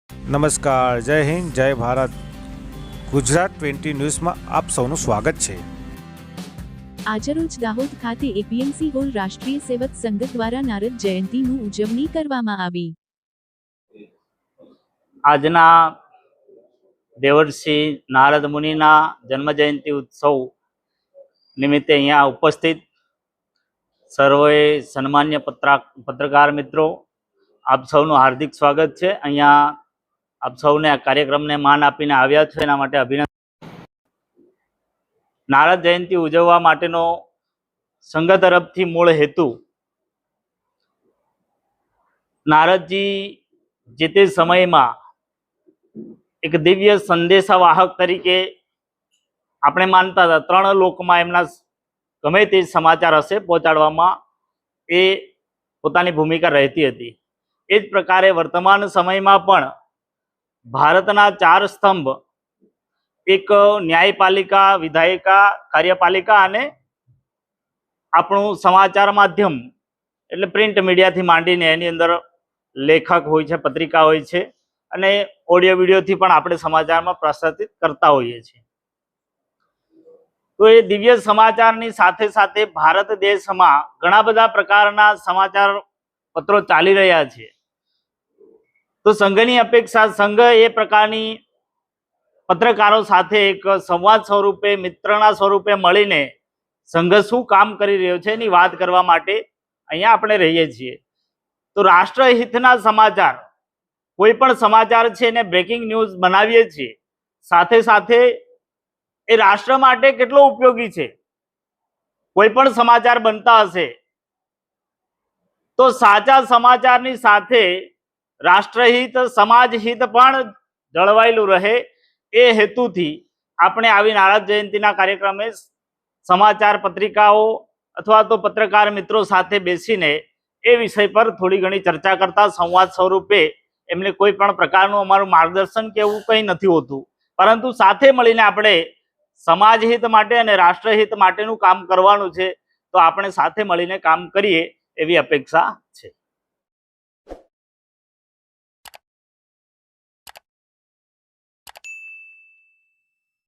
નમસ્કાર, જય હિન્દ, જય ભારત. ગુજરાત 20 ન્યૂઝમાં આપ સૌનું સ્વાગત છે. આજરોજ દાહોદ ખાતે એપીએમસી હોલ રાષ્ટ્રીય સેવક સંઘ દ્વારા નારદ જયંતીનું ઉજવણી કરવામાં આવી. આજના દેવર્ષિ નારદ મુનિના જન્મ જયંતિ ઉત્સવ નિમિત્તે અહીંયા ઉપસ્થિત સર્વે સન્માન્ય પત્રકાર મિત્રો, આપ સૌનું હાર્દિક સ્વાગત છે. અહીંયા આપ સૌને આ કાર્યક્રમને માન આપીને આવ્યા છો એના માટે અભિનંદન. નારદ જયંતિ ઉજવવા માટેનો સંઘ તરફથી મૂળ હેતુ નારદજી જે તે સમયમાં એક દિવ્ય સંદેશાવાહક તરીકે આપણે માનતા હતા. 3 લોકમાં એમના ગમે તે સમાચાર હશે પહોંચાડવામાં એ પોતાની ભૂમિકા રહેતી હતી. એ જ પ્રકારે વર્તમાન સમયમાં પણ ભારતના 4 સ્તંભ, એક ન્યાયપાલિકા, વિધાયિકા, કાર્યપાલિકા અને આપણું સમાચાર માધ્યમ એટલે પ્રિન્ટ મીડિયાથી માંડીને એની અંદર લેખક હોય છે, પત્રિકા હોય છે અને ઓડિયો વિડીયોથી પણ આપણે સમાચારમાં પ્રસારિત કરતા હોઈએ છીએ. તો એ દિવ્ય સમાચારની સાથે સાથે ભારત દેશમાં ઘણા બધા પ્રકારના સમાચાર પત્રો ચાલી રહ્યા છે. તો સંઘની અપેક્ષા, સંઘ એ પ્રકારની પત્રકારો સાથે એક સંવાદ સ્વરૂપે, મિત્રના સ્વરૂપે મળીને સંઘ શું કામ કરી રહ્યો છે એની વાત કરવા માટે અહીંયા આપણે રહીએ છીએ. તો રાષ્ટ્રહિતના સમાચાર, કોઈ પણ સમાચાર છે એને બ્રેકિંગ ન્યૂઝ બનાવીએ છીએ, સાથે સાથે એ રાષ્ટ્ર માટે કેટલો ઉપયોગી છે. કોઈ પણ સમાચાર બનતા હશે તો સાચા સમાચારની સાથે રાષ્ટ્રહિત, સમાજહિત પણ જળવાયેલું રહે એ હેતુથી આપણે આવી નારદ જયંતિના કાર્યક્રમે સમાચાર પત્રિકાઓ અથવા તો પત્રકાર મિત્રો સાથે બેસીને એ વિષય પર થોડી ઘણી ચર્ચા કરતા, સંવાદ સ્વરૂપે એમને કોઈ પણ પ્રકારનું અમારું માર્ગદર્શન કે એવું કંઈ નથી હોતું, પરંતુ સાથે મળીને આપણે સમાજહિત માટે અને રાષ્ટ્રહિત માટેનું કામ કરવાનું છે. તો આપણે સાથે મળીને કામ કરીએ એવી અપેક્ષા છે.